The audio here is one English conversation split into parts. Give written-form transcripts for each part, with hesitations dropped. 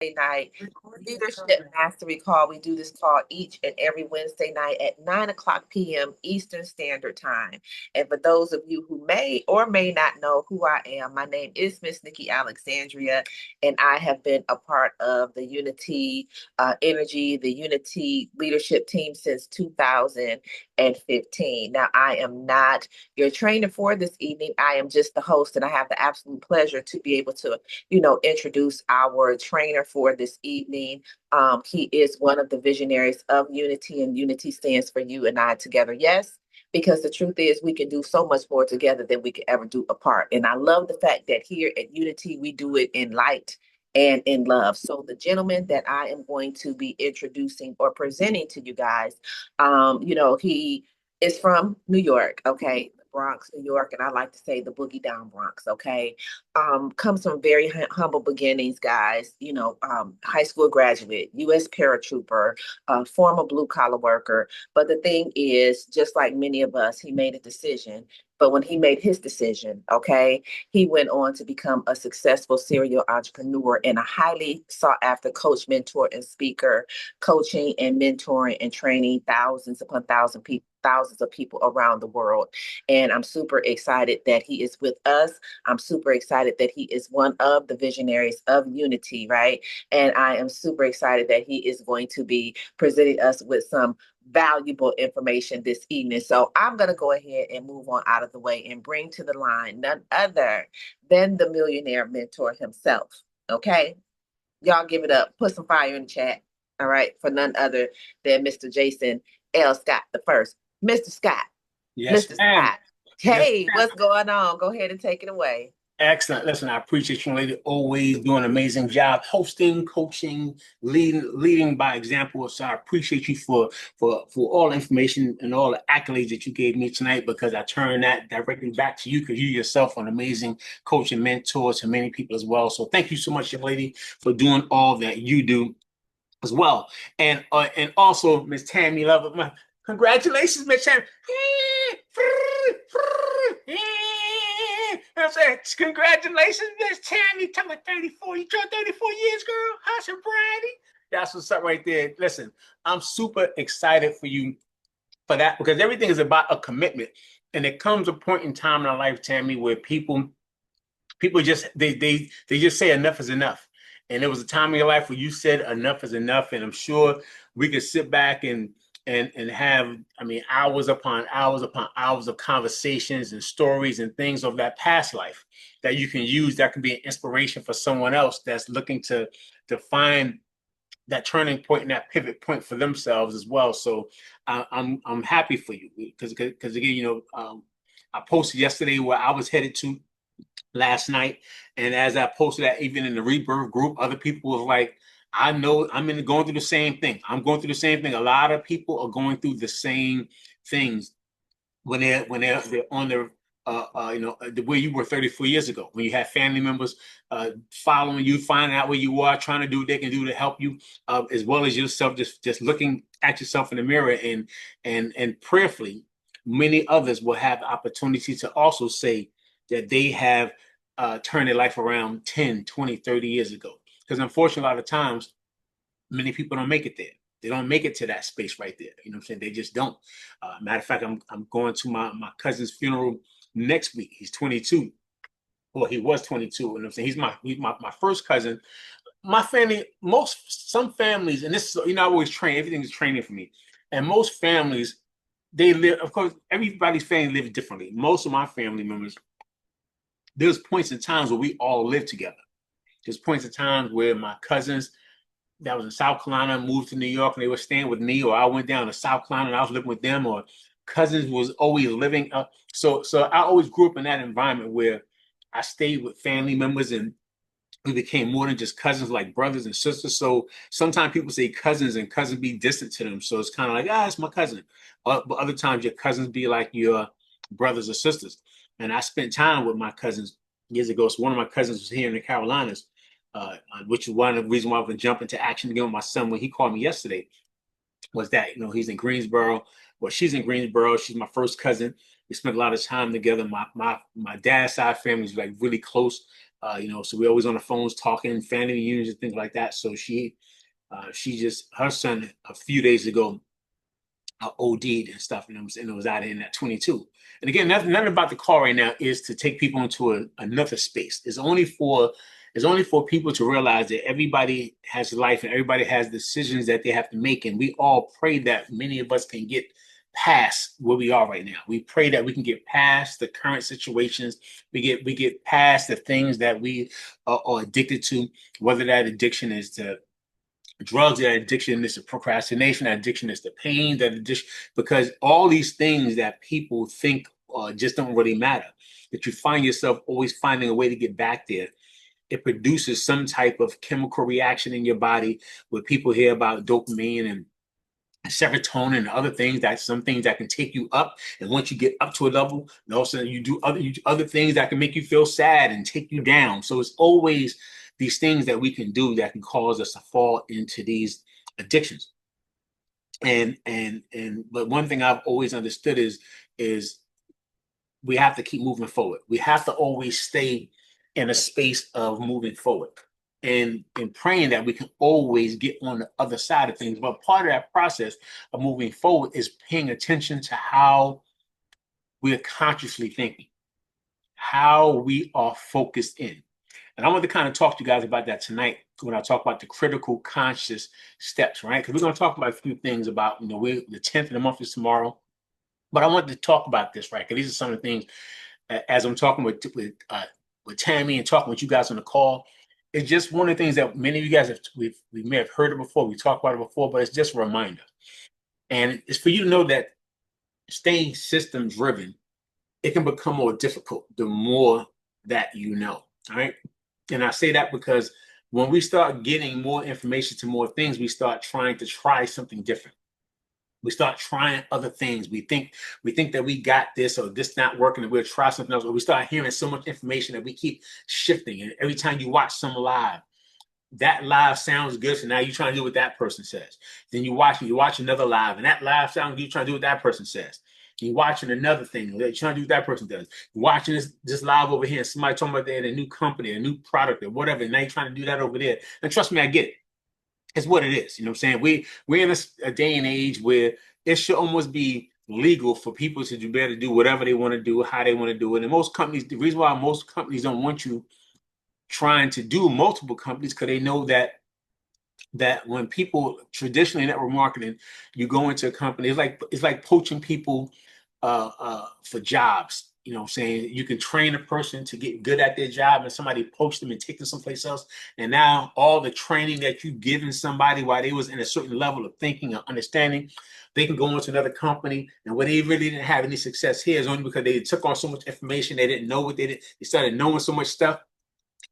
night leadership mastery call. We do this call each and every Wednesday night at 9 o'clock p.m. Eastern Standard Time. And for those of you who may or may not know who I am, my name is Miss Nikki Alexandria, and I have been a part of the Unity Energy, the Unity leadership team since 2015. Now, I am not your trainer for this evening. I am just the host, and I have the absolute pleasure to be able to introduce our trainer for this evening. He is one of the visionaries of Unity, and Unity stands for you and I together. Yes, because the truth is we can do so much more together than we could ever do apart. And I love the fact that here at Unity, we do it in light and in love. So the gentleman that I am going to be introducing or presenting to you guys, he is from New York, okay? Bronx, New York, and I like to say the boogie down Bronx, okay? Comes from very humble beginnings, guys. High school graduate, U.S. paratrooper, former blue collar worker. But the thing is, just like many of us, he made a decision. But when he made his decision, okay, he went on to become a successful serial entrepreneur and a highly sought after coach, mentor, and speaker, coaching and mentoring and training thousands of people around the world. And I'm super excited that he is with us. I'm super excited that he is one of the visionaries of Unity, right? And I am super excited that he is going to be presenting us with some valuable information this evening. So I'm going to go ahead and move on out of the way and bring to the line none other than the millionaire mentor himself. Okay. Y'all give it up. Put some fire in the chat. All right. For none other than Mr. Jason L. Scott the first. Mr. Scott. Yes, Mr. ma'am. Scott. Yes, Hey, ma'am. what's going on? Go ahead and take it away. Excellent. Listen, I appreciate you, lady. Always doing an amazing job, hosting, coaching, leading by example. So I appreciate you for all the information and all the accolades that you gave me tonight, because I turn that directly back to you, because you yourself are an amazing coach and mentor to many people as well. So thank you so much, young lady, for doing all that you do as well. And also, Miss Tammy Love, congratulations, Miss Tammy. I'm saying, congratulations, Miss Tammy. Tell me 34. You turned 34 years, girl. How's your Brady? That's what's up right there. Listen, I'm super excited for you for that, because everything is about a commitment. And it comes a point in time in our life, Tammy, where people just they just say enough is enough. And there was a time in your life where you said enough is enough. And I'm sure we could sit back and have, I mean, hours upon hours of conversations and stories and things of that past life that you can use, that can be an inspiration for someone else that's looking to find that turning point and that pivot point for themselves as well. So I'm happy for you, because again, I posted yesterday where I was headed to last night. And as I posted that, even in the rebirth group, other people was like, I know going through the same thing. I'm going through the same thing. A lot of people are going through the same things they're on their the way you were 34 years ago, when you had family members following you, finding out where you are, trying to do what they can do to help you, as well as yourself, just looking at yourself in the mirror, and prayerfully, many others will have the opportunity to also say that they have turned their life around 10, 20, 30 years ago. Because unfortunately, a lot of times, many people don't make it there. They don't make it to that space right there. You know what I'm saying? They just don't. Matter of fact, I'm going to my cousin's funeral next week. He's 22. Well, he was 22. You know what I'm saying? He's my first cousin. My family, some families, and this is, I always train. Everything is training for me. And most families, they live. Of course, everybody's family lives differently. Most of my family members, there's points in times where we all live together. There's points in times where my cousins that was in South Carolina moved to New York and they were staying with me, or I went down to South Carolina and I was living with them, or cousins was always living up. So I always grew up in that environment where I stayed with family members, and we became more than just cousins, like brothers and sisters. So sometimes people say cousins and cousins be distant to them. So it's kind of like, it's my cousin. But other times your cousins be like your brothers or sisters. And I spent time with my cousins years ago. So one of my cousins was here in the Carolinas, which is one of the reasons why I was jump into action again with my son when he called me yesterday, was that, he's in Greensboro. Well, she's in Greensboro. She's my first cousin. We spent a lot of time together. My dad's side family is like really close. So we're always on the phones talking, family reunions and things like that. So she just her son a few days ago OD'd and stuff, and it was out in at 22. And again, nothing about the call right now is to take people into another space. It's only for people to realize that everybody has life and everybody has decisions that they have to make, and we all pray that many of us can get past where we are right now. We pray that we can get past the current situations. We get past the things that we are addicted to, whether that addiction is to drugs, that addiction is to procrastination, that addiction is to pain, that addiction, because all these things that people think just don't really matter, that you find yourself always finding a way to get back there. It produces some type of chemical reaction in your body where people hear about dopamine and serotonin and other things, that some things that can take you up, and once you get up to a level, and also you do other things that can make you feel sad and take you down. So it's always these things that we can do that can cause us to fall into these addictions. But one thing I've always understood is we have to keep moving forward. We have to always stay in a space of moving forward and praying that we can always get on the other side of things. But part of that process of moving forward is paying attention to how we're consciously thinking, how we are focused in. And I want to kind of talk to you guys about that tonight when I talk about the critical conscious steps, right? Because we're going to talk about a few things about, we're the 10th of the month is tomorrow. But I wanted to talk about this, right? Because these are some of the things as I'm talking with Tammy and talking with you guys on the call. It's just one of the things that many of you guys we may have heard it before. We talked about it before, but it's just a reminder. And it's for you to know that staying system driven, it can become more difficult the more that you know. All right. And I say that because when we start getting more information to more things, we start trying to try something different. We start trying other things. We think that we got this or this not working, and we'll try something else. Or we start hearing so much information that we keep shifting. And every time you watch some live, that live sounds good. So now you're trying to do what that person says. Then you watch another live, and that live sounds good. You're trying to do what that person says. You're watching another thing. You're trying to do what that person does. You're watching this live over here. And somebody talking about they had a new company, a new product, or whatever. And now you're trying to do that over there. And trust me, I get it. It's what it is. You know what I'm saying? We're in a day and age where it should almost be legal for people to be able to do whatever they want to do, how they want to do it. And most companies, the reason why most companies don't want you trying to do multiple companies, because they know that when people traditionally in network marketing, you go into a company, it's like poaching people for jobs. You know what I'm saying? You can train a person to get good at their job and somebody poach them and take them someplace else. And now all the training that you've given somebody while they was in a certain level of thinking or understanding, they can go into another company. And where they really didn't have any success here is only because they took on so much information. They didn't know what they did. They started knowing so much stuff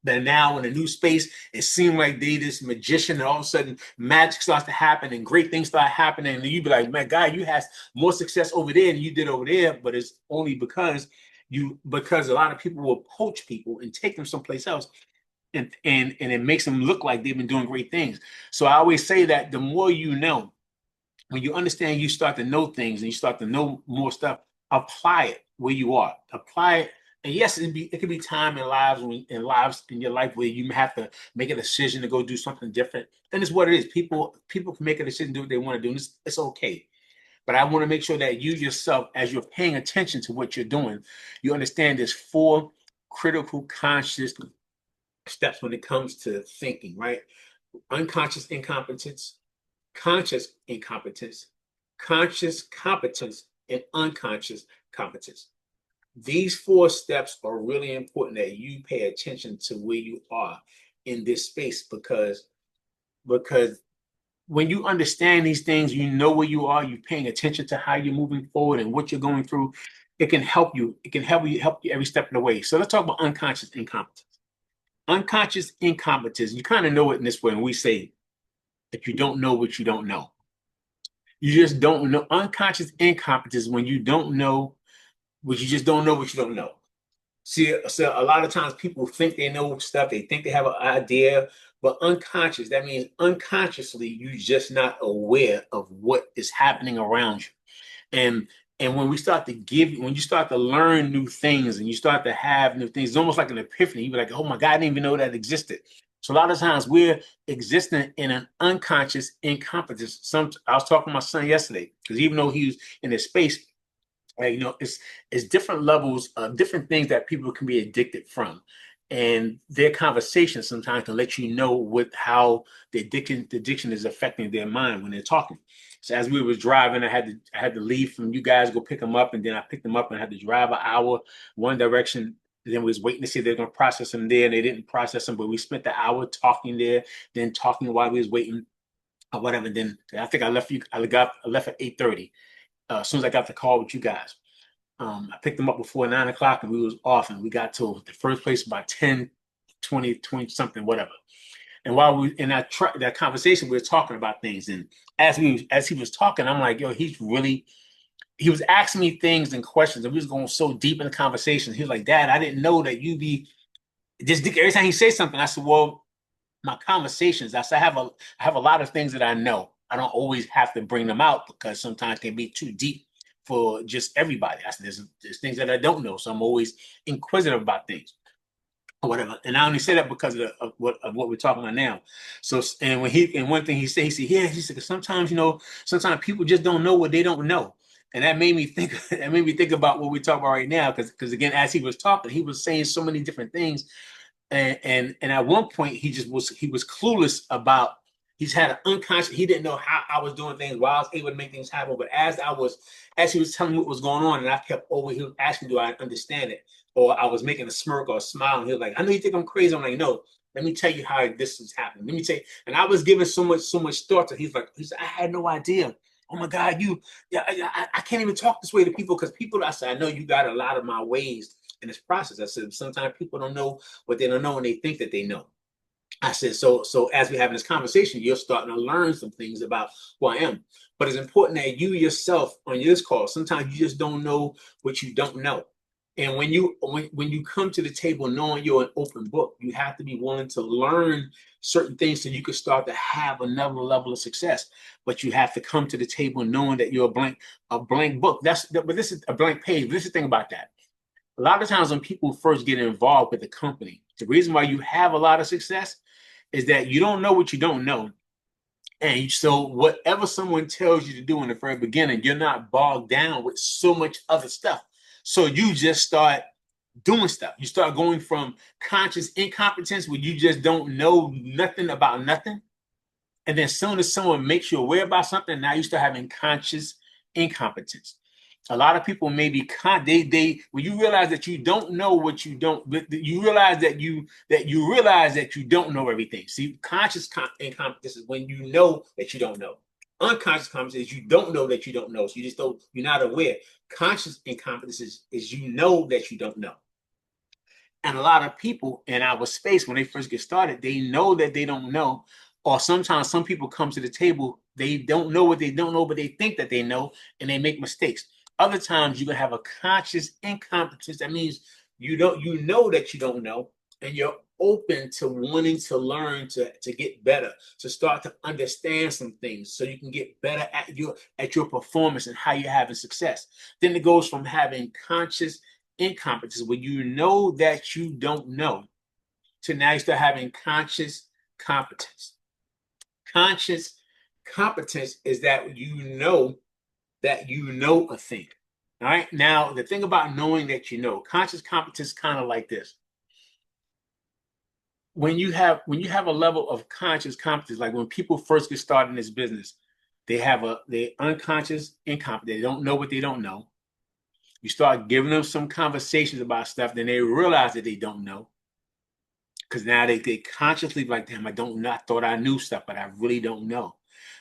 that now in a new space, it seemed like they this magician, and all of a sudden magic starts to happen and great things start happening. And you be like, man, God, you had more success over there than you did over there. But it's only because a lot of people will poach people and take them someplace else. And it makes them look like they've been doing great things. So I always say that the more you know, when you understand, you start to know things and you start to know more stuff, apply it where you are. Apply it. And yes, it could be time in lives in your life where you have to make a decision to go do something different. Then it's what it is. People can make a decision, do what they want to do, and it's okay. But I want to make sure that you yourself, as you're paying attention to what you're doing, you understand there's 4 critical conscious steps when it comes to thinking, right? Unconscious incompetence, conscious incompetence, conscious competence, and unconscious competence. These 4 steps are really important that you pay attention to where you are in this space because when you understand these things, you know where you are, you're paying attention to how you're moving forward and what you're going through. It can help you. It can help you every step of the way. So let's talk about unconscious incompetence. Unconscious incompetence, you kind of know it in this way when we say that you don't know what you don't know. You just don't know. Unconscious incompetence when you don't know what you just don't know what you don't know. See, so a lot of times people think they know stuff, they think they have an idea, but unconscious, that means unconsciously, you're just not aware of what is happening around you. And And when when you start to learn new things and you start to have new things, it's almost like an epiphany. You're like, oh my God, I didn't even know that existed. So a lot of times we're existing in an unconscious incompetence. I was talking to my son yesterday because even though he was in this space, it's different levels of different things that people can be addicted from, and their conversation sometimes can let you know how the addiction is affecting their mind when they're talking. So as we was driving, I had to leave from you guys, go pick them up, and then I picked them up and had to drive an hour one direction. Then we was waiting to see if they're going to process them there, and they didn't process them. But we spent the hour talking there, then talking while we was waiting or whatever. Then I think I left you. I left at 8:30. As soon as I got the call with you guys, I picked them up before 9 o'clock, and we was off, and we got to the first place by 10, 20 something, whatever. And while we in that conversation, we were talking about things. And as he was talking, I'm like, yo, he was asking me things and questions, and we was going so deep in the conversation. He was like, Dad, I didn't know that you be just every time he says something. I said, well, my conversations. I have a lot of things that I know. I don't always have to bring them out because sometimes they can be too deep for just everybody. I said there's things that I don't know, so I'm always inquisitive about things or whatever. And I only say that because of what we're talking about now. So and one thing he said, yeah, he said sometimes sometimes people just don't know what they don't know. And that made me think. That made me think about what we're talking about right now. Because again, as he was talking, he was saying so many different things, and at one point he was clueless about. He's had an unconscious. He didn't know how I was doing things, why I was able to make things happen. But as he was telling me what was going on, and I kept over, he was asking, "Do I understand it?" Or I was making a smirk or a smile, and he was like, "I know you think I'm crazy." I'm like, "No, let me tell you how this is happening. Let me tell you." And I was giving so much thought to. He said, "I had no idea. Oh my God, yeah, I can't even talk this way to people because people." I said, "I know you got a lot of my ways in this process." I said, "Sometimes people don't know what they don't know, and they think that they know." I said, so as we're having this conversation, you're starting to learn some things about who I am. But it's important that you yourself on this call, sometimes you just don't know what you don't know. And when you come to the table knowing you're an open book, you have to be willing to learn certain things so you can start to have another level of success. But you have to come to the table knowing that you're a blank book. But this is a blank page. This is the thing about that. A lot of times when people first get involved with the company, the reason why you have a lot of success is that you don't know what you don't know. And so whatever someone tells you to do in the very beginning, you're not bogged down with so much other stuff. So you just start doing stuff. You start going from conscious incompetence where you just don't know nothing about nothing. And then as soon as someone makes you aware about something, now you start having conscious incompetence. A lot of people may be they when you realize that you don't know what you don't, you realize that you don't know everything. See, conscious incompetence is when you know that you don't know. Unconscious competence is you don't know that you don't know. So you just don't, you're not aware. Conscious incompetence is you know that you don't know. And a lot of people in our space, when they first get started, they know that they don't know. Or sometimes some people come to the table, they don't know what they don't know, but they think that they know, and they make mistakes. Other times you can have a conscious incompetence. That means you know that you don't know, and you're open to wanting to learn to get better, to start to understand some things so you can get better at your performance and how you're having success. Then it goes from having conscious incompetence, when you know that you don't know, to now you start having conscious competence. Conscious competence is that you know a thing. All right. Now, the thing about knowing that you know, conscious competence kind of like this. When you have a level of conscious competence, like when people first get started in this business, they unconscious incompetent. They don't know what they don't know. You start giving them some conversations about stuff, then they realize that they don't know. Because now they consciously like, damn, I don't know. I thought I knew stuff, but I really don't know.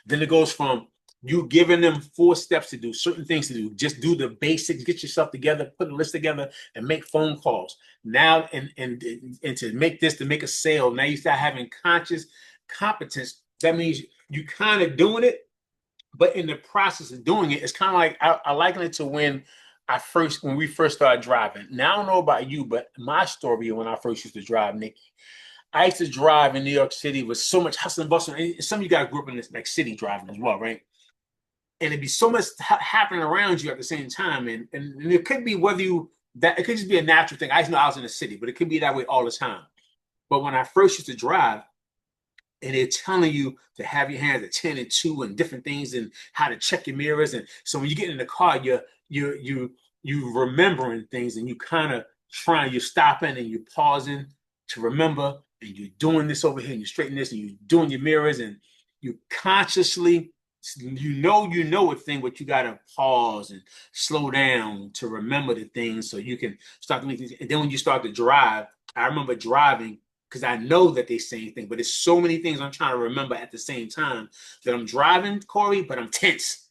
Then it goes from you giving them 4 steps to do, certain things to do. Just do the basics, get yourself together, put a list together, and make phone calls. Now, and to make a sale, now you start having conscious competence. That means you kind of doing it, but in the process of doing it, it's kind of like I liken it to when we first started driving. Now I don't know about you, but my story when I first used to drive, Nikki, I used to drive in New York City with so much hustle and bustle. And some of you guys grew up in this like city driving as well, right? and it'd be so much happening around you at the same time. And it could be whether you that it could just be a natural thing. I just know I was in the city, but it could be that way all the time. But when I first used to drive, and they're telling you to have your hands at 10 and 2 and different things and how to check your mirrors. And so when you get in the car, you remembering things and you kind of you're stopping and you're pausing to remember, and you're doing this over here and you're straightening this and you're doing your mirrors, and you consciously you know a thing, but you gotta pause and slow down to remember the things so you can start to make things. And then when you start to drive, I remember driving because I know that they say anything, but it's so many things I'm trying to remember at the same time that I'm driving, Corey, but I'm tense.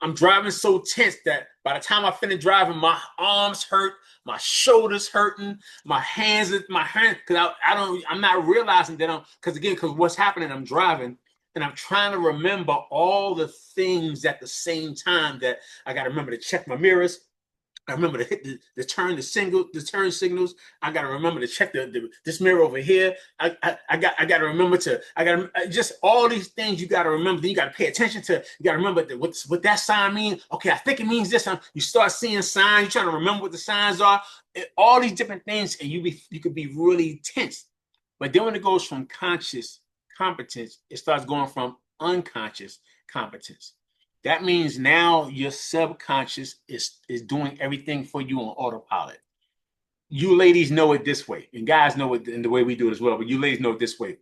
I'm driving so tense that by the time I finish driving, my arms hurt, my shoulders hurting, my hands, because I'm not realizing that because what's happening, I'm driving and I'm trying to remember all the things at the same time that I got to remember to check my mirrors. I remember to hit the turn signals. I got to remember to check this mirror over here. I got to remember to just all these things you got to remember. Then you got to pay attention to. You got to remember what that sign means. Okay, I think it means this. You start seeing signs. You're trying to remember what the signs are. All these different things, and you could be really tense. But then when it goes from conscious competence, it starts going from unconscious competence. That means now your subconscious is doing everything for you on autopilot. You ladies know it this way, and guys know it in the way we do it as well, but you ladies know it this way.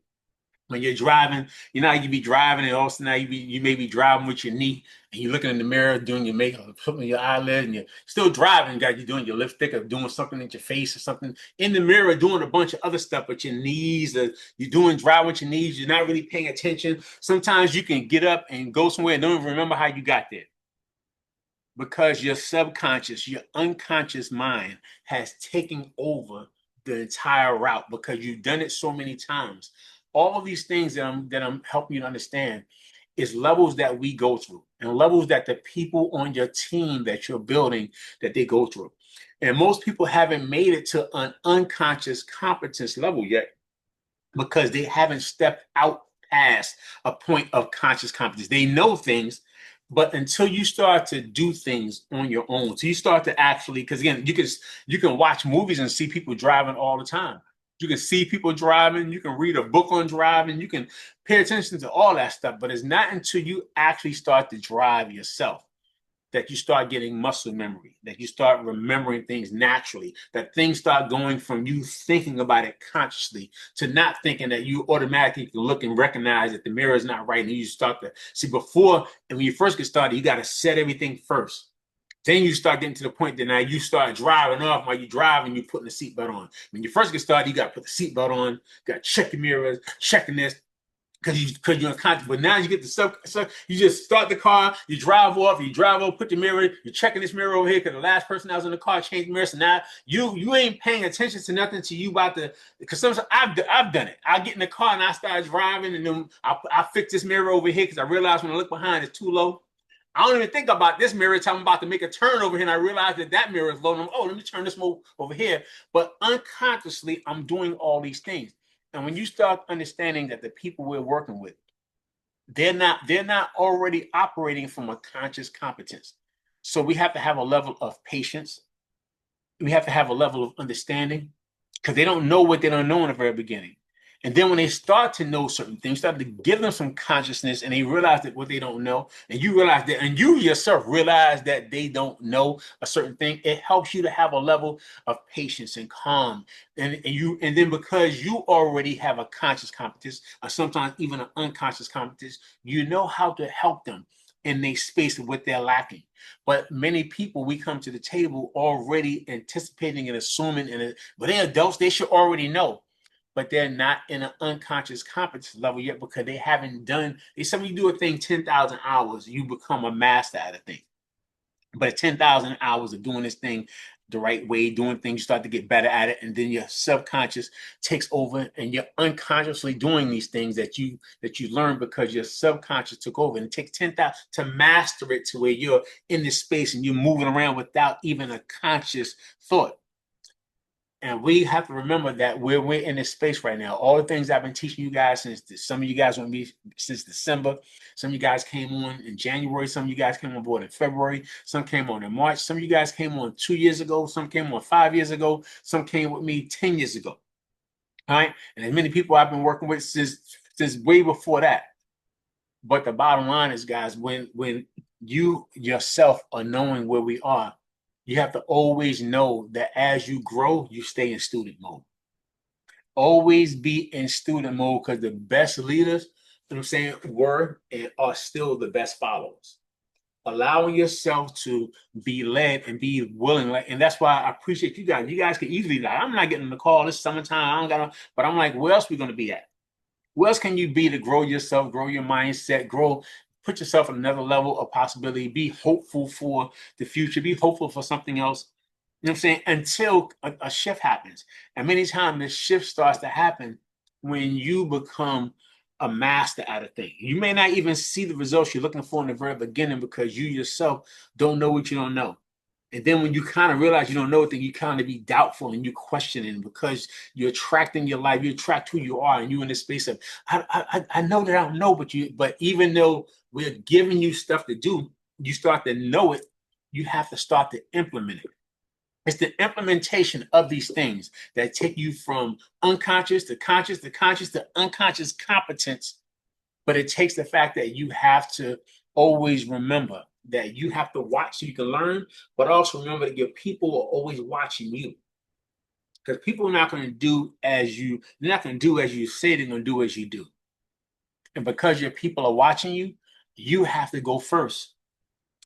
When you're driving, you know, you be driving, and also now you may be driving with your knee, and you're looking in the mirror, doing your makeup, putting your eyelid, and you're still driving. You're doing your lipstick or doing something in your face or something in the mirror, doing a bunch of other stuff. But your knees, you're doing driving with your knees. You're not really paying attention. Sometimes you can get up and go somewhere and don't even remember how you got there because your subconscious, your unconscious mind has taken over the entire route because you've done it so many times. All of these things that I'm helping you to understand is levels that we go through and levels that the people on your team that you're building that they go through. And most people haven't made it to an unconscious competence level yet because they haven't stepped out past a point of conscious competence. They know things, but until you start to do things on your own, so you start to actually, because again, you can watch movies and see people driving all the time. You can see people driving, you can read a book on driving, you can pay attention to all that stuff, but it's not until you actually start to drive yourself that you start getting muscle memory, that you start remembering things naturally, that things start going from you thinking about it consciously to not thinking, that you automatically can look and recognize that the mirror is not right. And you start to see before, and when you first get started, you got to set everything first. Then you start getting to the point that now you start driving off while you're driving, you're putting the seatbelt on. When you first get started, you got to put the seatbelt on, you got to check your mirrors, checking this, because you're unconscious. But now you get the you just start the car, you drive off, put the mirror, you're checking this mirror over here because the last person that was in the car changed the mirror. So now you ain't paying attention to nothing to you about the, because sometimes I've done it. I get in the car and I start driving, and then I fix this mirror over here because I realize when I look behind it's too low. I don't even think about this mirror until I'm about to make a turn over here, and I realize that mirror is low. And let me turn this over here. But unconsciously, I'm doing all these things. And when you start understanding that the people we're working with, they're not already operating from a conscious competence. So we have to have a level of patience. We have to have a level of understanding because they don't know what they don't know in the very beginning. And then when they start to know certain things, start to give them some consciousness, and they realize that what they don't know, and you realize that, and you yourself realize that they don't know a certain thing, it helps you to have a level of patience and calm. And then because you already have a conscious competence, or sometimes even an unconscious competence, you know how to help them in their space of what they're lacking. But many people, we come to the table already anticipating and assuming, but they're adults, they should already know, but they're not in an unconscious competence level yet because they haven't done. They said when you do a thing 10,000 hours, you become a master at a thing. But 10,000 hours of doing this thing the right way, doing things, you start to get better at it, and then your subconscious takes over, and you're unconsciously doing these things that you learn because your subconscious took over. And it takes 10,000 to master it to where you're in this space and you're moving around without even a conscious thought. And we have to remember that we're in this space right now. All the things I've been teaching you guys some of you guys with me since December. Some of you guys came on in January. Some of you guys came on board in February. Some came on in March. Some of you guys came on 2 years ago. Some came on 5 years ago. Some came with me 10 years ago. All right. And as many people I've been working with since way before that. But the bottom line is, guys, when you yourself are knowing where we are, you have to always know that as you grow, you stay in student mode. Always be in student mode, because the best leaders, you know what I'm saying, were and are still the best followers. Allowing yourself to be led and be willing. And that's why I appreciate you guys. You guys can easily, like, I'm not getting the call this summertime. I don't got but I'm like, where else are we going to be at? Where else can you be to grow yourself, grow your mindset, put yourself at another level of possibility, be hopeful for the future, be hopeful for something else. You know what I'm saying? Until a shift happens. And many times this shift starts to happen when you become a master at a thing. You may not even see the results you're looking for in the very beginning, because you yourself don't know what you don't know. And then when you kind of realize you don't know anything, you kind of be doubtful and you questioning, because you're attracting your life, you attract who you are, and you in this space of I know that I don't know, but even though we're giving you stuff to do, you start to know it, you have to start to implement it. It's the implementation of these things that take you from unconscious to conscious to conscious to unconscious competence. But it takes the fact that you have to always remember that you have to watch so you can learn, but also remember that your people are always watching you. Because people are not going to do they're not going to do as you say, they're going to do as you do. And because your people are watching you, you have to go first.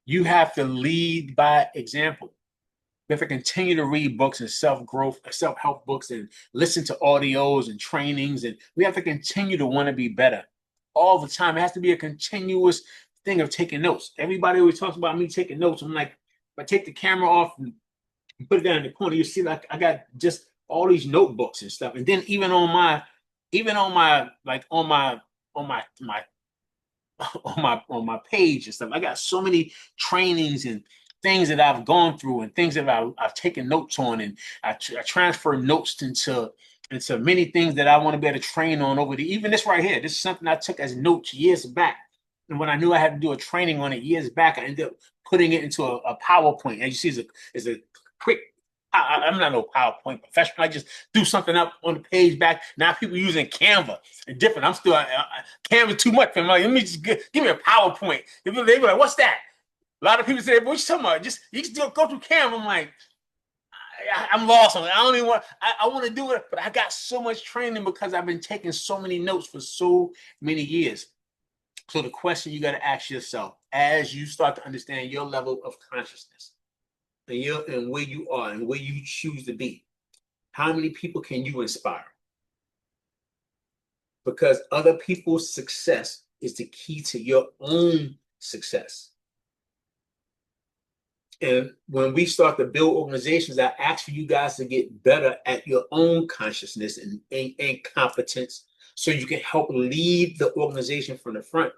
You have to lead by example. We have to continue to read books and self-growth, self-help books, and listen to audios and trainings. And we have to continue to want to be better all the time. It has to be a continuous thing of taking notes. Everybody always talks about me taking notes. I'm like, if I take the camera off and put it down in the corner, you see, like, I got just all these notebooks and stuff. And then on my on my page and stuff, I got so many trainings and things that I've gone through and things that I've taken notes on, and I transfer notes into many things that I want to be able to train on over the, even this right here. This is something I took as notes years back. And when I knew I had to do a training on it years back, I ended up putting it into a PowerPoint. As you see, it's a quick, I'm not no PowerPoint professional. I just do something up on the page back. Now people using Canva and different. I'm still Canva too much for me. Like, let me just give me a PowerPoint. They be like, what's that? A lot of people say, what you talking about? Just you can still go through Canva. I'm like, I'm lost on it. I don't even want. I want to do it, but I got so much training because I've been taking so many notes for so many years. So the question you got to ask yourself as you start to understand your level of consciousness and where you are and where you choose to be, how many people can you inspire? Because other people's success is the key to your own success. And when we start to build organizations, I ask for you guys to get better at your own consciousness and competence, so you can help lead the organization from the front.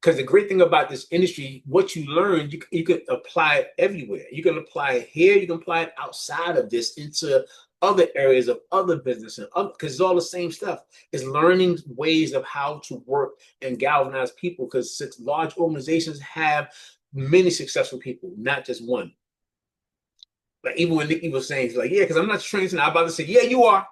Because the great thing about this industry, what you learn, you can apply it everywhere. You can apply it here, you can apply it outside of this into other areas of other business, and because it's all the same stuff. It's learning ways of how to work and galvanize people, because large organizations have many successful people, not just one. Like even when Nikki was saying, she's like, yeah, because I'm not trained. I'm about to say, yeah, you are.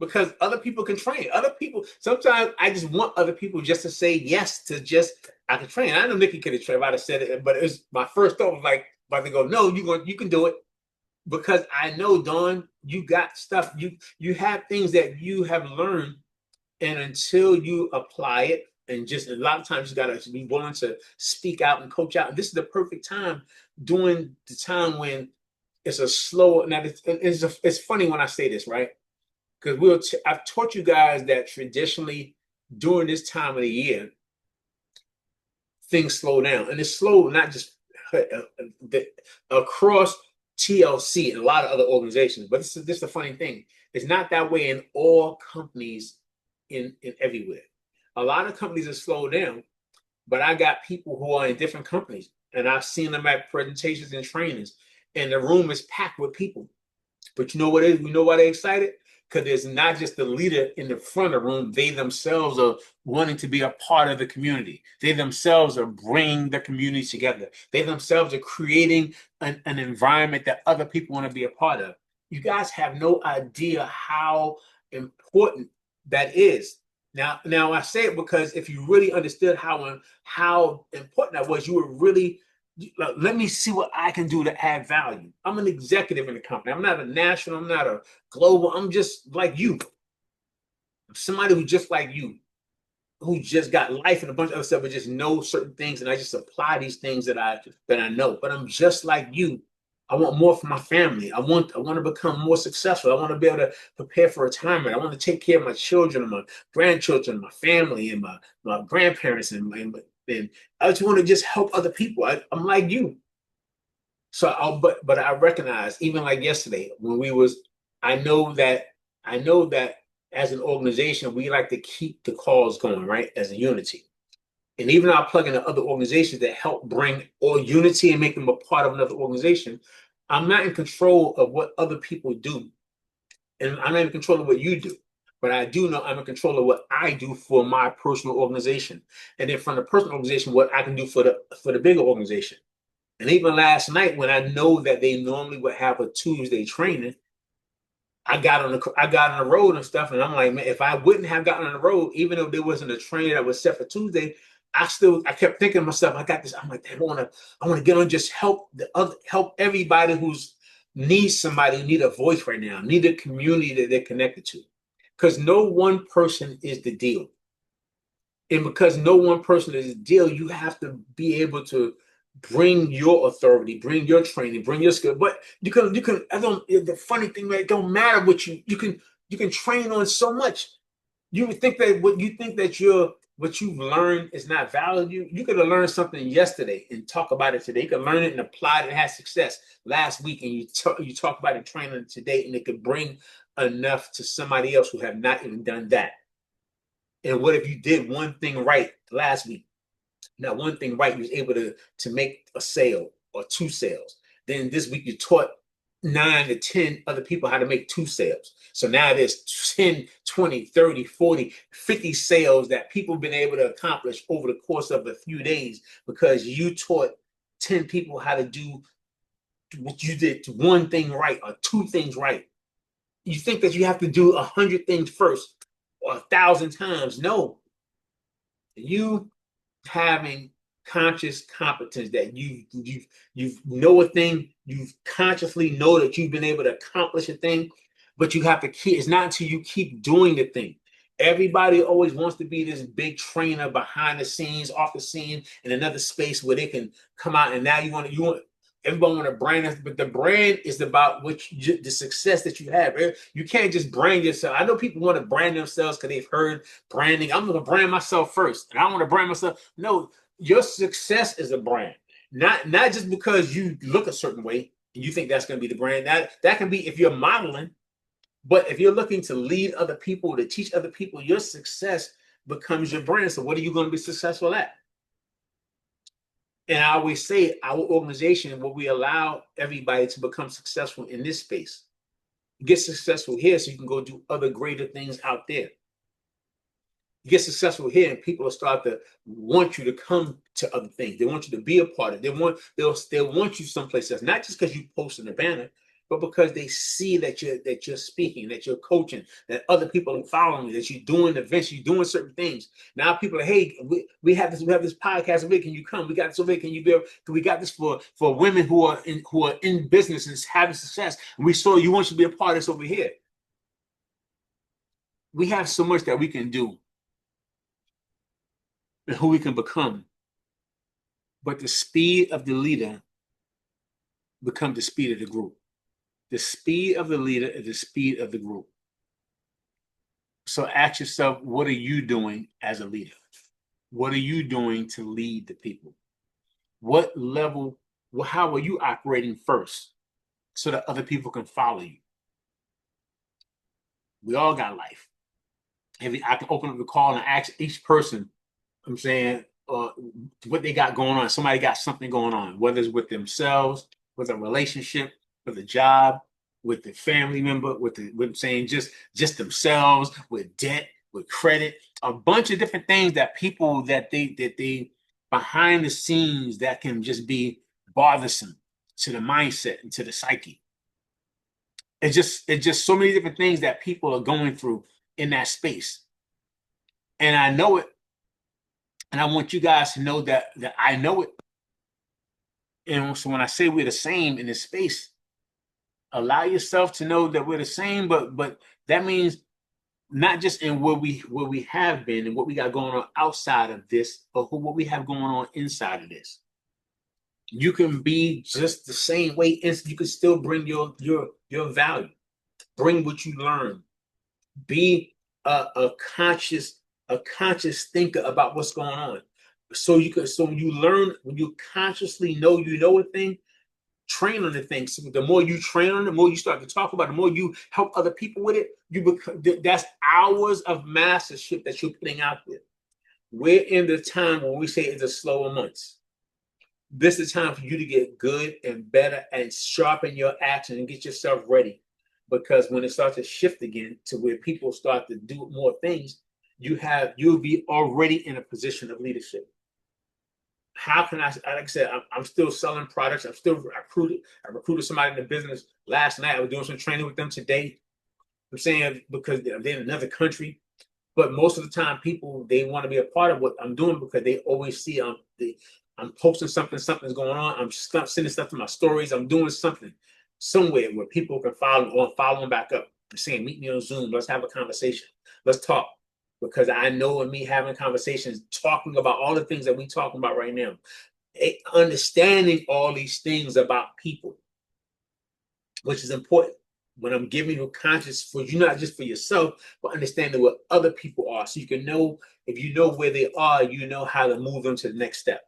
Because other people can train. Other people, sometimes I just want other people just to say yes to just, I can train. I know Nikki could have trained if I'd have said it, but it was my first thought was like, about to go, no, you can do it. Because I know, Dawn, you got stuff, you have things that you have learned, and until you apply it, and just a lot of times you gotta be willing to speak out and coach out. And this is the perfect time, during the time when it's a slow. Now it's funny when I say this, right? Because I've taught you guys that traditionally during this time of the year, things slow down, and it's slow not just across TLC and a lot of other organizations, but this is the funny thing. It's not that way in all companies in everywhere. A lot of companies are slowed down, but I got people who are in different companies, and I've seen them at presentations and trainings, and the room is packed with people. But you know what is? You know why they're excited? Because there's not just the leader in the front of the room. They themselves are wanting to be a part of the community. They themselves are bringing the community together. They themselves are creating an environment that other people want to be a part of. You guys have no idea how important that is. Now I say it because if you really understood how important that was, you would really let me see what I can do to add value. I'm an executive in the company. I'm not a national, I'm not a global. I'm just like you. I'm somebody who's just like you, who just got life and a bunch of other stuff, but just know certain things, and I just apply these things that I know. But I'm just like you. I want more for my family. I want to become more successful. I want to be able to prepare for retirement. I want to take care of my children and my grandchildren, my family, and my grandparents, and I just want to just help other people. I'm like you. But I recognize even like yesterday when we was, I know that I know that as an organization we like to keep the cause going, right, as a unity. And even I plug into other organizations that help bring all unity and make them a part of another organization. I'm not in control of what other people do, and I'm not in control of what you do. But I do know I'm in control of what I do for my personal organization, and then from the personal organization, what I can do for the bigger organization. And even last night, when I know that they normally would have a Tuesday training, I got on the road and stuff, and I'm like, man, if I wouldn't have gotten on the road, even though there wasn't a training that was set for Tuesday, I kept thinking to myself, I got this. I'm like, I want to get on, just help everybody who's needs somebody who need a voice right now, need a community that they're connected to, because no one person is the deal. And because no one person is a deal, you have to be able to bring your authority, bring your training, bring your skill. But you can. I don't. The funny thing, man, it don't matter what you can train on so much. You would think that what you've learned is not valid. You could have learned something yesterday and talk about it today. You could learn it and apply it and have success last week, and you talk about it training today, and it could bring enough to somebody else who have not even done that. And what if you did one thing right last week? Now, one thing right, you was able to make a sale or two sales. Then this week you taught 9 to 10 other people how to make two sales. So now there's 10, 20, 30, 40, 50 sales that people have been able to accomplish over the course of a few days because you taught 10 people how to do what you did one thing right or two things right. You think that you have to do 100 things first or 1,000 times. No, you having conscious competence that you know a thing, you consciously know that you've been able to accomplish a thing, but you have to keep. It's not until you keep doing the thing. Everybody always wants to be this big trainer behind the scenes, off the scene, in another space where they can come out. And now you want everybody want to brand us, but the brand is about the success that you have. You can't just brand yourself. I know people want to brand themselves because they've heard branding. I'm going to brand myself first, and I want to brand myself. No, your success is a brand, not just because you look a certain way and you think that's going to be the brand. That can be if you're modeling, but if you're looking to lead other people, to teach other people, your success becomes your brand. So what are you going to be successful at? And I always say our organization, what we allow everybody to become successful in this space. Get successful here so you can go do other greater things out there. You get successful here and people will start to want you to come to other things. They want you to be a part of it. They'll want you someplace else, not just because you posted a banner, but because they see that you're speaking, that you're coaching, that other people are following you, that you're doing events, you're doing certain things. Now people are, hey, we have this podcast over here. Can you come? We got this over here. Can you be? We got this for women who are in business and having success. And we saw you want you to be a part of this over here. We have so much that we can do and who we can become. But the speed of the leader becomes the speed of the group. The speed of the leader is the speed of the group. So ask yourself, what are you doing as a leader? What are you doing to lead the people? What level, how are you operating first so that other people can follow you? We all got life. I can open up the call and ask each person, I'm saying, what they got going on. Somebody got something going on, whether it's with themselves, with a relationship, with a job. with the family member, with saying just themselves, with debt, with credit, a bunch of different things that people that they behind the scenes that can just be bothersome to the mindset and to the psyche. It's just so many different things that people are going through in that space. And I know it, and I want you guys to know that I know it. And so when I say we're the same in this space, allow yourself to know that we're the same, but that means not just in where we have been and what we got going on outside of this, but what we have going on inside of this. You can be just the same way. You can still bring your value, bring what you learn, be a conscious thinker about what's going on. So when you learn, when you consciously know you know a thing, train on the thing. So the more you train on it, the more you start to talk about it, the more you help other people with it, that's hours of mastership that you're putting out there. We're in the time when we say it's a slower months. This is time for you to get good and better and sharpen your action and get yourself ready. Because when it starts to shift again to where people start to do more things, you'll be already in a position of leadership. How can I, like I said, I'm still selling products. I recruited somebody in the business last night. I was doing some training with them today. I'm saying because they're in another country. But most of the time, people, they want to be a part of what I'm doing because they always see I'm posting something, something's going on. I'm sending stuff to my stories. I'm doing something somewhere where people can follow them back up. I'm saying, meet me on Zoom. Let's have a conversation. Let's talk. Because I know in me having conversations, talking about all the things that we're talking about right now, understanding all these things about people, which is important. When I'm giving you conscious for you, not just for yourself, but understanding what other people are. So you can know, if you know where they are, you know how to move them to the next step.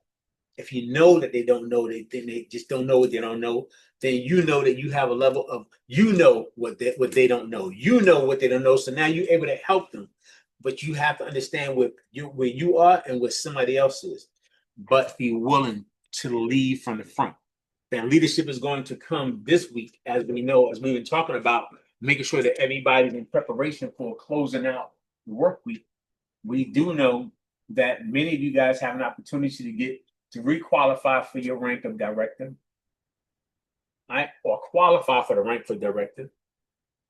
If you know that they don't know, they just don't know what they don't know, then you know that you have a level of, you know what they don't know. You know what they don't know. So now you're able to help them. But you have to understand where you are and where somebody else is. But be willing to lead from the front. That leadership is going to come this week, as we know, as we've been talking about, making sure that everybody's in preparation for closing out the work week. We do know that many of you guys have an opportunity to requalify for your rank of director, right? Or qualify for the rank for director,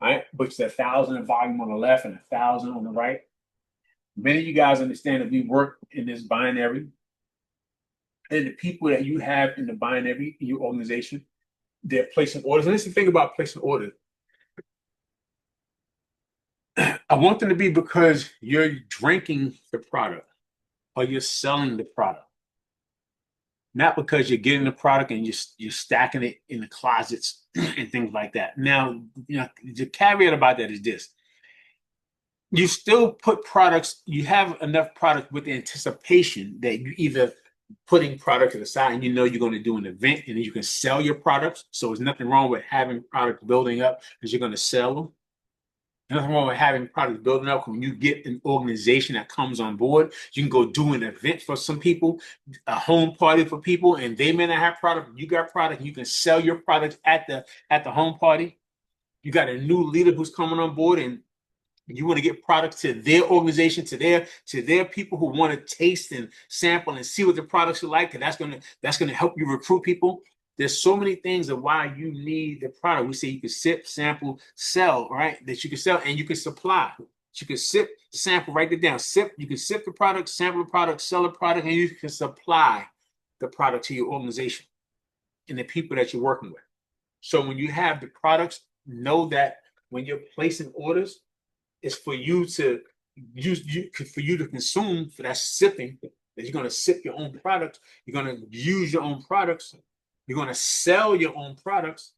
right? Which is 1,000 in volume on the left and 1,000 on the right. Many of you guys understand that we work in this binary, and the people that you have in the binary in your organization, they're placing orders. And this is the thing about placing orders. I want them to be because you're drinking the product or you're selling the product, not because you're getting the product and you're stacking it in the closets and things like that. Now, the caveat about that is this: you still put products, you have enough product with the anticipation that you either putting product to the side and you're going to do an event and then you can sell your products. So there's nothing wrong with having products building up because you're going to sell them. Nothing wrong with having products building up. When you get an organization that comes on board, you can go do an event for some people, a home party for people, and they may not have product. You got product, you can sell your products at the home party. You got a new leader who's coming on board, and you want to get products to their organization, to their people who want to taste and sample and see what the products are like, and that's gonna help you recruit people. There's so many things of why you need the product. We say you can sip, sample, sell, right? That you can sell and you can supply. You can sip, sample, write it down. You can sip the product, sample the product, sell the product, and you can supply the product to your organization and the people that you're working with. So when you have the products, know that when you're placing orders, it's for you to for you to consume, for that sipping, that you're going to sip your own products, you're going to use your own products, you're going to sell your own products,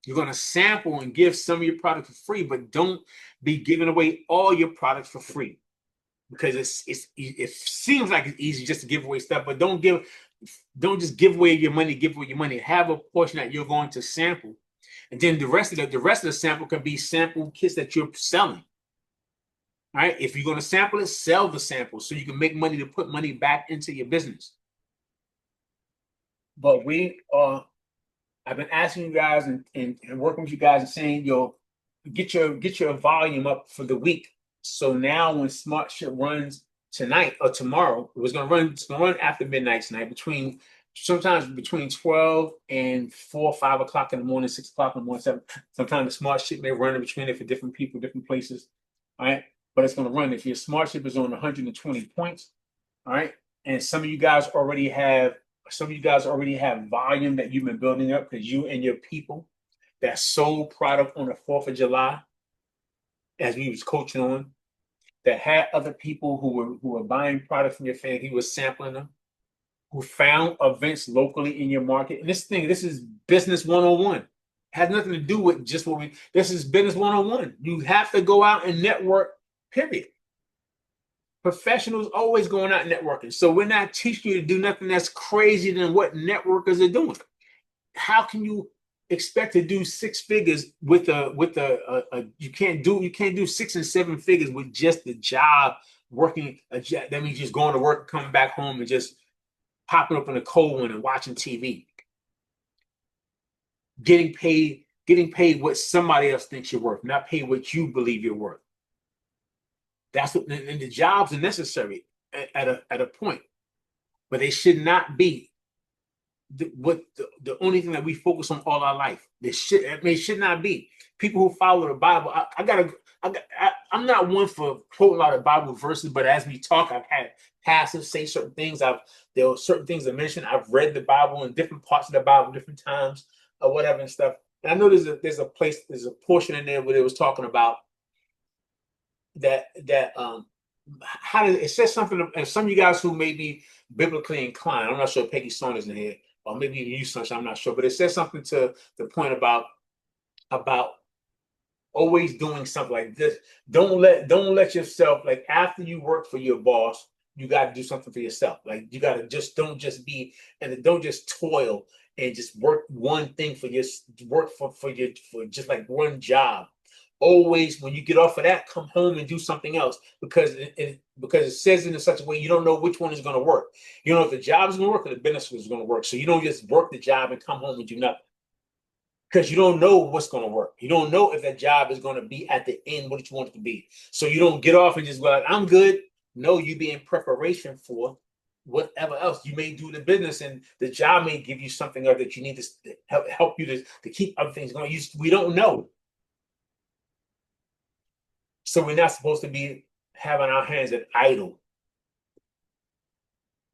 you're going to sample and give some of your product for free, but don't be giving away all your products for free, because it seems like it's easy just to give away stuff, but don't just give away your money. Give away your money. Have a portion that you're going to sample. And then the rest of the sample can be sample kits that you're selling. All right. If you're going to sample it, sell the sample so you can make money to put money back into your business. But we are I've been asking you guys and working with you guys and saying, yo, get your volume up for the week. So now when Smart Ship runs tonight or tomorrow, it's gonna run after midnight tonight, sometimes between 12 and 4 or 5 o'clock in the morning, 6 o'clock in the morning, 7. Sometimes the Smart Ship may run in between it for different people, different places. All right. But it's gonna run. If your Smart Ship is on 120 points, all right, and some of you guys already have volume that you've been building up because you and your people that sold product on the 4th of July, as we was coaching on, that had other people who were buying product from your family, he was sampling them, who found events locally in your market. And this is business 101. It has nothing to do with just this is business 101. You have to go out and network, period. Professionals always going out networking. So we're not teaching you to do nothing that's crazy than what networkers are doing. How can you expect to do 6 figures with you can't do 6 and 7 figures with just the job working a job? That means just going to work, coming back home, and just popping up in a cold one and watching TV. Getting paid what somebody else thinks you're worth, not paid what you believe you're worth. That's what, and the jobs are necessary at a point, but they should not be the only thing that we focus on all our life. It should not be. People who follow the Bible, I'm not one for quoting a lot of Bible verses, but as we talk, I've had pastors say certain things. There were certain things I mentioned. I've read the Bible in different parts of the Bible, different times, or whatever and stuff. And I know there's a portion in there where it was talking about that how does it says something, and some of you guys who may be biblically inclined, I'm not sure if Peggy Saunders in here, or maybe even you, Sunshine, I'm not sure, but it says something to the point about always doing something like this. Don't let yourself, like, after you work for your boss, you got to do something for yourself. Like, you got to don't just toil and just work one thing for just like one job. Always, when you get off of that, come home and do something else, because it says it in such a way you don't know which one is going to work. You don't know if the job is going to work or the business is going to work. So you don't just work the job and come home and do nothing, because you don't know what's going to work. You don't know if that job is going to be at the end what you want it to be. So you don't get off and just go like, I'm good. No, you be in preparation for whatever else you may do in the business, and the job may give you something other that you need to help you to keep other things going. We don't know. So we're not supposed to be having our hands at idle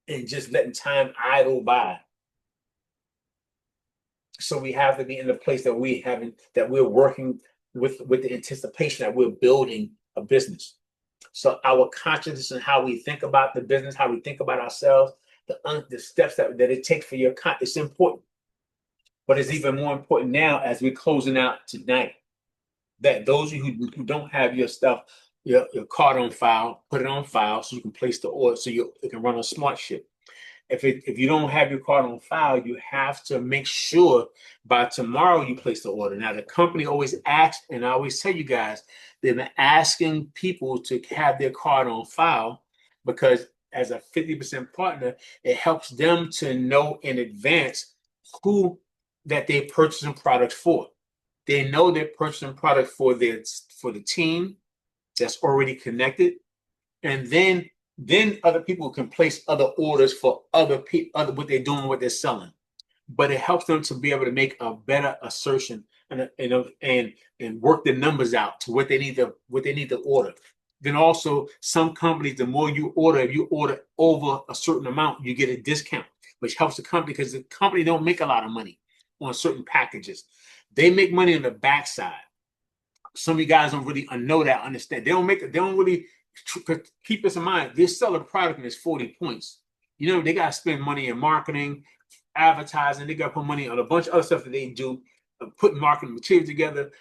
and just letting time idle by. So we have to be in the place that we're working with the anticipation that we're building a business. So our consciousness and how we think about the business, how we think about ourselves, the steps that it takes for it's important. But it's even more important now as we're closing out tonight, that those of you who don't have your stuff, your card on file, put it on file so you can place the order, so it can run on Smart Ship. If you don't have your card on file, you have to make sure by tomorrow you place the order. Now, the company always asks, and I always tell you guys, they've been asking people to have their card on file, because as a 50% partner, it helps them to know in advance who that they're purchasing products for. They know they're purchasing product for the team that's already connected, and then other people can place other orders for other people, what they're doing, what they're selling. But it helps them to be able to make a better assertion and work the numbers out to what they need to order. Then also, some companies, the more you order, if you order over a certain amount, you get a discount, which helps the company, because the company don't make a lot of money on certain packages. They make money on the backside. Some of you guys don't really know that, understand. They don't really keep this in mind. They sell a product and it's 40 points. You know, they got to spend money in marketing, advertising. They got to put money on a bunch of other stuff that they do, putting marketing material together,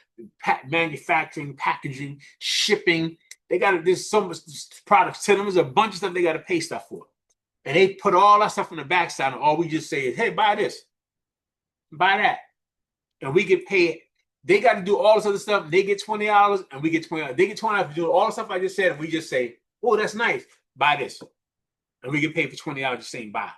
manufacturing, packaging, shipping. There's so much products to them. There's a bunch of stuff they got to pay stuff for. And they put all that stuff on the backside, and all we just say is, hey, buy this, buy that. And we get paid. They got to do all this other stuff. They get $20 and we get $20. They get $20 to do all the stuff I just said. And we just say, oh, that's nice. Buy this. And we get paid for $20 just saying buy.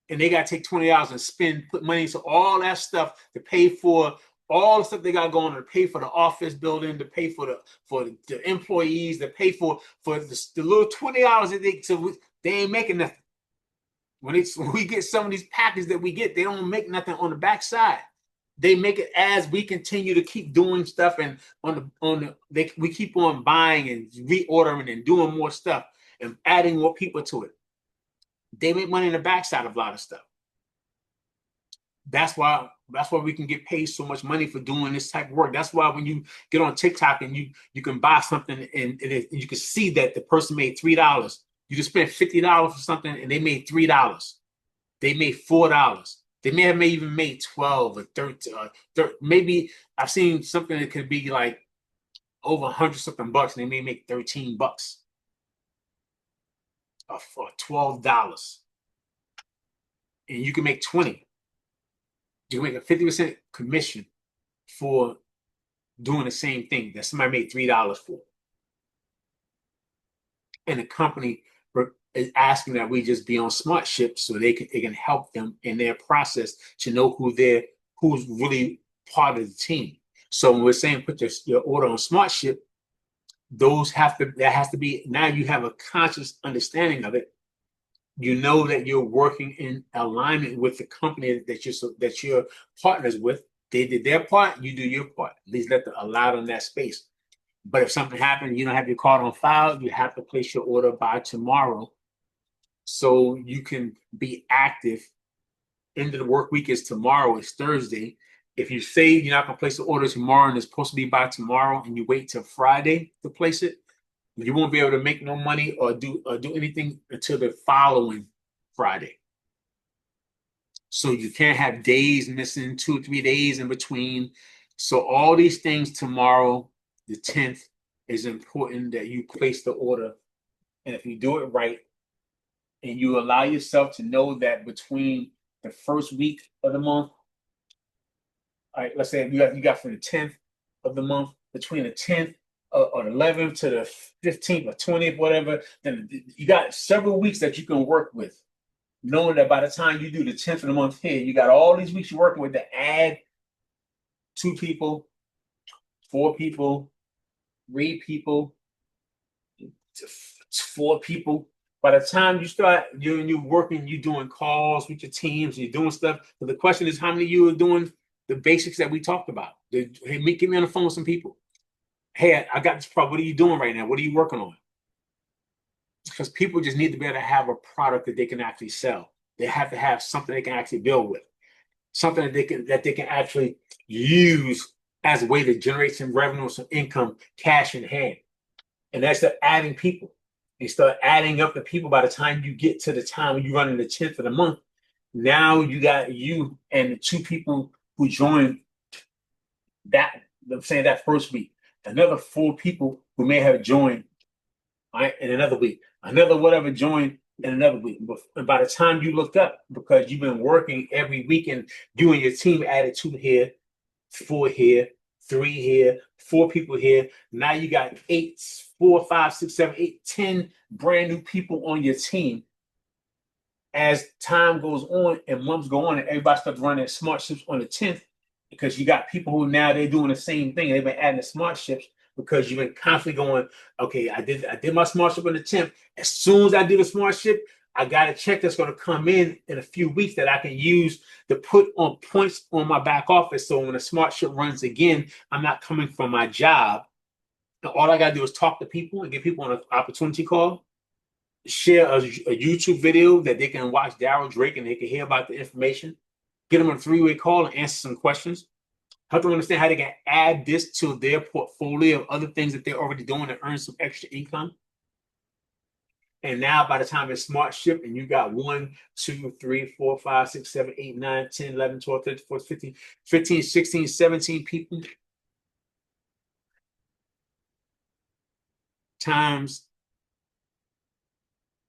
and they got to take $20 and put money into all that stuff to pay for all the stuff they got going on, to pay for the office building, to pay for the employees, to pay for the little $20 that they ain't making nothing. When we get some of these packages that we get, they don't make nothing on the backside. They make it as we continue to keep doing stuff, and we keep on buying and reordering and doing more stuff and adding more people to it. They make money in the backside of a lot of stuff. That's why we can get paid so much money for doing this type of work. That's why when you get on TikTok and you can buy something and you can see that the person made $3. You can spend $50 for something and they made $3. They made $4. They may have even made 12 or 13. Maybe I've seen something that could be like over 100 something bucks, and they may make $13 or $12, and you can make 20. You can make a 50% commission for doing the same thing that somebody made $3 for, and the company is asking that we just be on SmartShip so it can help them in their process to know who's really part of the team. So when we're saying put your order on SmartShip, that has to be, now you have a conscious understanding of it. You know that you're working in alignment with the company that you're partners with. They did their part, you do your part. At least allow them that space. But if something happens, you don't have your card on file, you have to place your order by tomorrow so you can be active. End of the work week is tomorrow, it's Thursday. If you say you're not going to place the order tomorrow and it's supposed to be by tomorrow and you wait till Friday to place it, you won't be able to make no money or do anything until the following Friday. So you can't have days missing, 2 or 3 days in between. So all these things tomorrow, the 10th, is important that you place the order. And if you do it right, and you allow yourself to know that between the first week of the month, all right, let's say you got from the 10th of the month, between the 10th or the 11th to the 15th or 20th, whatever, then you got several weeks that you can work with, knowing that by the time you do the 10th of the month here, you got all these weeks you're working with to add 2 people, 4 people, 3 people, 4 people. By the time you start, you're working, you're doing calls with your teams, you're doing stuff. But the question is, how many of you are doing the basics that we talked about? Hey, get me on the phone with some people. Hey, I got this problem. What are you doing right now? What are you working on? Because people just need to be able to have a product that they can actually sell. They have to have something they can actually build with, something that they can actually use as a way to generate some revenue, some income, cash in hand. And that's the adding people. You start adding up the people. By the time you get to the time when you run in the 10th of the month, now you got you and the 2 people who joined that, I'm saying that first week, another 4 people who may have joined, right, in another week, another whatever joined in another week. And by the time you looked up, because you've been working every weekend, you and your team added 2 here, 4 here, 3 here, 4 people here. Now you got 8, 4, 5, 6, 7, 8, 10 brand new people on your team. As time goes on and months go on and everybody starts running SmartShips on the 10th, because you got people who now they're doing the same thing. They've been adding the SmartShips because you've been constantly going, okay, I did my SmartShip on the 10th. As soon as I do the SmartShip, I got a check that's going to come in a few weeks that I can use to put on points on my back office. So when the SmartShip runs again, I'm not coming from my job. And all I got to do is talk to people and get people on an opportunity call, share a YouTube video that they can watch Daryl Drake and they can hear about the information, get them on a 3-way call and answer some questions, help them understand how they can add this to their portfolio of other things that they're already doing to earn some extra income. And now by the time it's SmartShip and you got 1, 2, 3, 4, 5, 6, 7, 8, 9, 10, 11, 12, 13, 14, 15, 16, 17 people times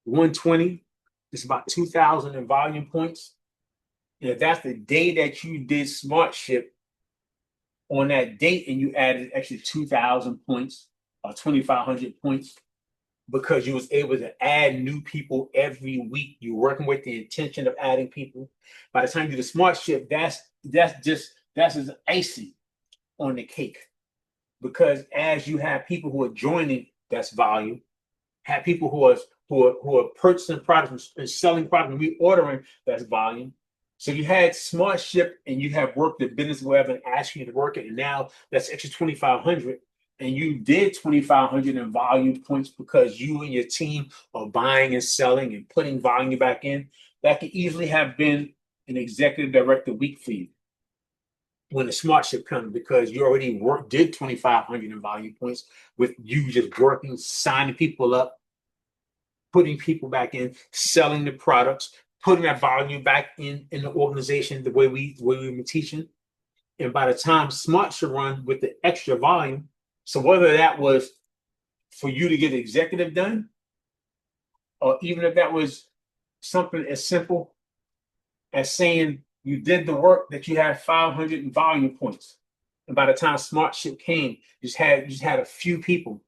120, it's about 2,000 in volume points. And if that's the day that you did SmartShip, on that date and you added actually 2,000 points or 2,500 points, because you was able to add new people every week. You're working with the intention of adding people. By the time you do the smart shift, that's just icing on the cake. Because as you have people who are joining, that's volume. Have people who are purchasing products and selling products and reordering, that's volume. So you had smart ship and you have worked the business web and asking you to work it, and now that's extra 2,500. And you did 2,500 in volume points because you and your team are buying and selling and putting volume back in. That could easily have been an executive director week for you when the smart ship comes, because you already did 2,500 in volume points with you just working, signing people up, putting people back in, selling the products, putting that volume back in the organization the way we were teaching. And by the time smart should run with the extra volume, so whether that was for you to get executive done, or even if that was something as simple as saying you did the work that you had 500 in volume points. And by the time smart ship came, you just had a few people,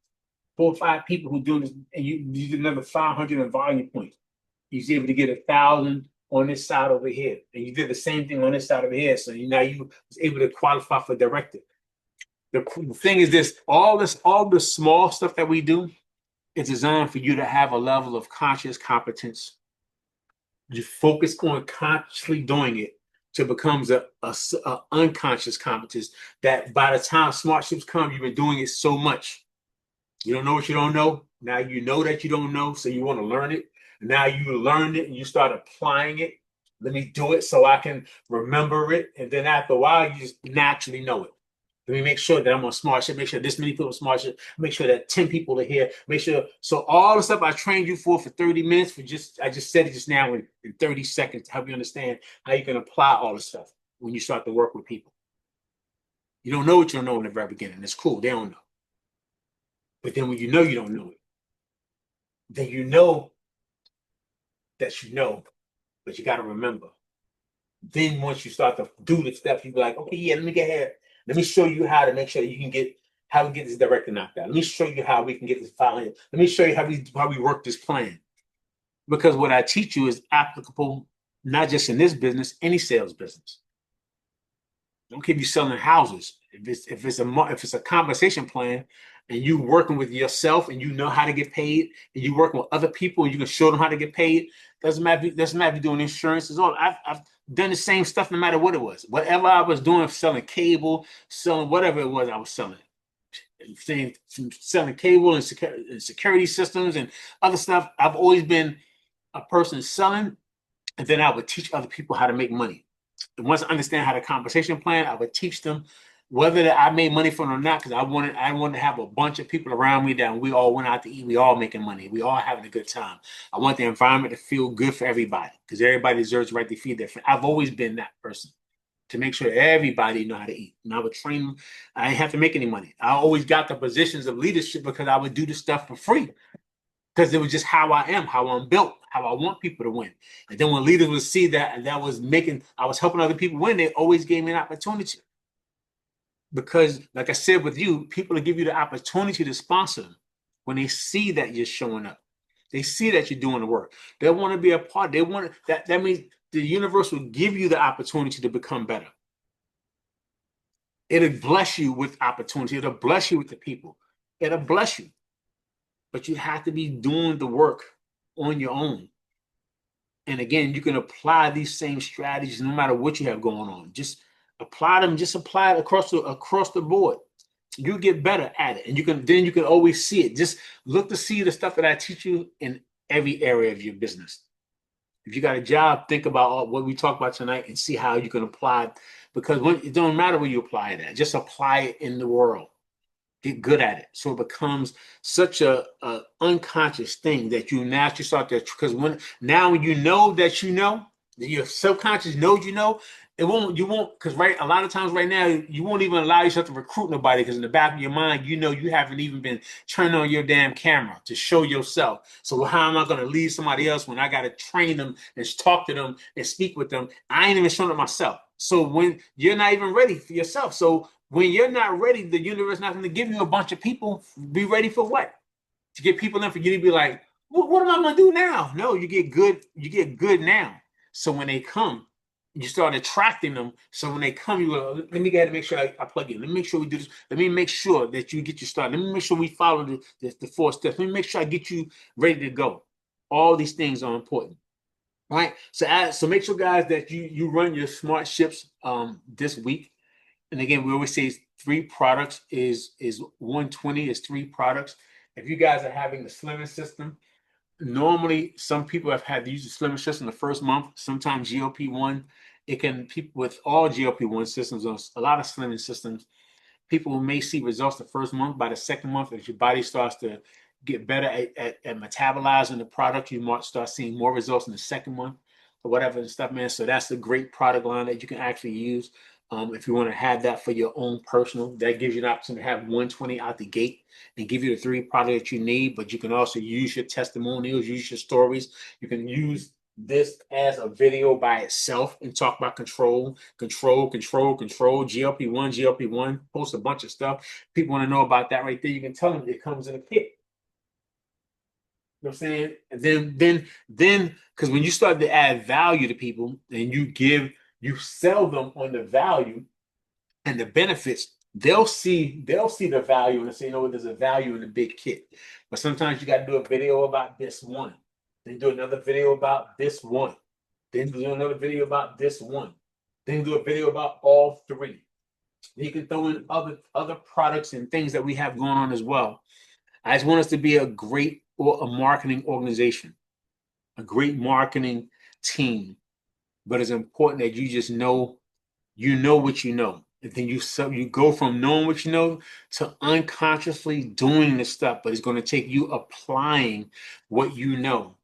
4 or 5 people who doing this, and you did another 500 in volume points. You was able to get 1,000 on this side over here, and you did the same thing on this side over here. So now you was able to qualify for director. The thing is this: all the small stuff that we do is designed for you to have a level of conscious competence. You focus on consciously doing it to becomes a unconscious competence. That by the time smart ships come, you've been doing it so much. You don't know what you don't know. Now you know that you don't know, so you want to learn it. Now you learn it and you start applying it. Let me do it so I can remember it. And then after a while, you just naturally know it. Let me make sure that I'm on smart ship. Make sure this many people are smart ship. Make sure that 10 people are here. Make sure. So all the stuff I trained you for 30 minutes, I just said it just now in 30 seconds to help you understand how you can apply all the stuff when you start to work with people. You don't know what you don't know in the very beginning. It's cool. They don't know. But then when you don't know it, then you know that you know, but you got to remember. Then once you start to do the steps, you be like, okay, yeah, let me get here. Let me show you how to make sure you can get how we get this director knocked out. Let me show you how we can get this file in. Let me show you how we work this plan. Because what I teach you is applicable not just in this business, any sales business. I don't care if you're selling houses. If it's a compensation plan, and you working with yourself and you know how to get paid, and you working with other people and you can show them how to get paid. Doesn't matter if you're doing insurance. It's all I've done the same stuff no matter what it was. Whatever I was doing, selling cable, selling whatever it was, I was selling. Selling cable and security systems and other stuff. I've always been a person selling, and then I would teach other people how to make money. And once I understand how the compensation plan, I would teach them whether I made money from it or not, because I wanted to have a bunch of people around me that we all went out to eat, we all making money, we all having a good time. I want the environment to feel good for everybody, because everybody deserves the right to feed their family. I've always been that person to make sure everybody know how to eat. And I would train them. I didn't have to make any money. I always got the positions of leadership because I would do the stuff for free. Because it was just how I am, how I'm built, how I want people to win. And then when leaders would see that and I was helping other people win, they always gave me an opportunity. Because, like I said with you, people will give you the opportunity to sponsor them when they see that you're showing up. They see that you're doing the work. They want to be a part. They want that. That means the universe will give you the opportunity to become better. It'll bless you with opportunity. It'll bless you with the people. It'll bless you. But you have to be doing the work on your own. And again, you can apply these same strategies no matter what you have going on. Just apply them. Just apply it across the board. You get better at it, and you can always see it. Just look to see the stuff that I teach you in every area of your business. If you got a job, think about what we talked about tonight and see how you can apply it. Because it don't matter where you apply it at. Just apply it in the world. Get good at it, so it becomes such a unconscious thing that you naturally start to. Because when you know that your subconscious knows you won't because a lot of times right now you won't even allow yourself to recruit nobody, because in the back of your mind you haven't even been turning on your damn camera to show yourself. So how am I going to lead somebody else when I got to train them and talk to them and speak with them? I ain't even showing up myself. So when you're not even ready for yourself, so when you're not ready, the universe is not going to give you a bunch of people. Be ready for what? to get people in for you to be like, what am I gonna do now? No, you get good now. So when they come, you start attracting them. So when they come, you go, let me go ahead and make sure I plug in. Let me make sure we do this. Let me make sure that you get your start. Let me make sure we follow the 4 steps. Let me make sure I get you ready to go. All these things are important. Right. So make sure, guys, that you run your smart ships this week. And again, we always say 3 products is 120 is 3 products. If you guys are having the slimming system, normally some people have had to use the slimming system the first month. Sometimes GLP-1, it can people with all GLP-1 systems, a lot of slimming systems, people may see results the first month. By the second month, if your body starts to get better at metabolizing the product, you might start seeing more results in the second month or whatever and stuff, man. So that's a great product line that you can actually use. If you want to have that for your own personal, that gives you an opportunity to have 120 out the gate and give you the 3 products that you need. But you can also use your testimonials, use your stories. You can use this as a video by itself and talk about control, GLP-1, post a bunch of stuff. People want to know about that right there. You can tell them it comes in a kit. You know what I'm saying? And then, because when you start to add value to people and you sell them on the value and the benefits, they'll see the value and say, you know what, there's a value in the big kit. But sometimes you got to do a video about this one, then do another video about this one, then do another video about this one, then do a video about all 3. You can throw in other products and things that we have going on as well. I just want us to be a great or a marketing organization, a great marketing team. But it's important that you know what you know. And then you go from knowing what you know to unconsciously doing the stuff. But it's going to take you applying what you know.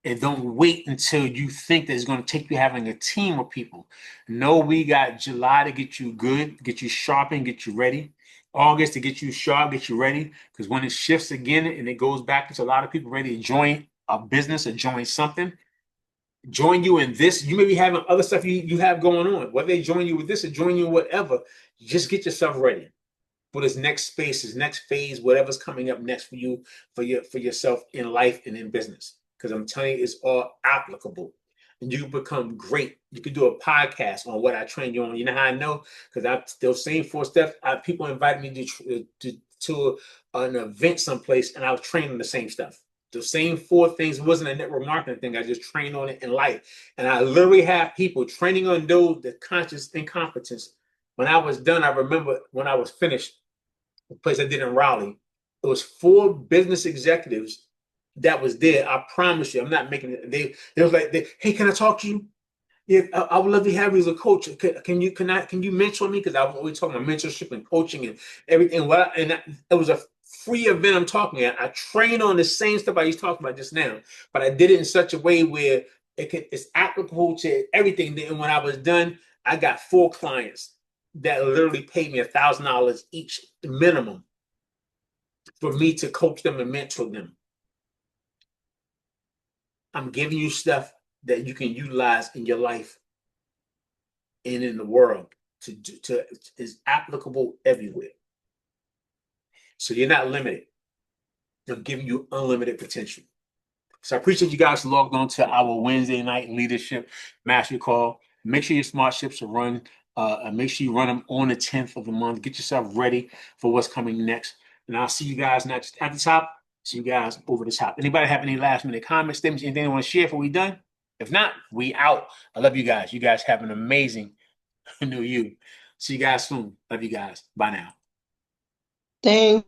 And don't wait until you think that it's going to take you having a team of people. No, we got July to get you good, get you sharp and get you ready. August to get you sharp, get you ready. Because when it shifts again and it goes back into a lot of people ready to join a business or join something, join you in this. You may be having other stuff you have going on. Whether they join you with this or join you whatever, just get yourself ready for this next space, this next phase, whatever's coming up next for you, for yourself in life and in business. Because I'm telling you, it's all applicable. And you become great. You can do a podcast on what I trained you on. You know how I know? Because I those same 4 steps. People invited me to an event someplace, and I was training the same stuff. The same 4 things. It wasn't a network marketing thing. I just trained on it in life. And I literally have people training on those the conscious incompetence. When I was done, I remember when I was finished, the place I did in Raleigh, it was 4 business executives that was there. I promise you, I'm not making it. They was like, hey, can I talk to you? Yeah, I would love to have you as a coach. Can you mentor me? Because I was always talking about mentorship and coaching and everything. It was a free event I'm talking at. I trained on the same stuff I was talking about just now, but I did it in such a way where it's applicable to everything. And when I was done, I got 4 clients that literally paid me $1,000 each minimum for me to coach them and mentor them. I'm giving you stuff that you can utilize in your life and in the world to is applicable everywhere. So you're not limited. I'm giving you unlimited potential. So I appreciate you guys logged on to our Wednesday night leadership mastery call. Make sure your smart ships are run. And make sure you run them on the 10th of the month. Get yourself ready for what's coming next. And I'll see you guys next at the top. See you guys over the top. Anybody have any last minute comments, statements, anything they want to share before we done? If not, we out. I love you guys. You guys have an amazing new you. See you guys soon. Love you guys. Bye now. Thank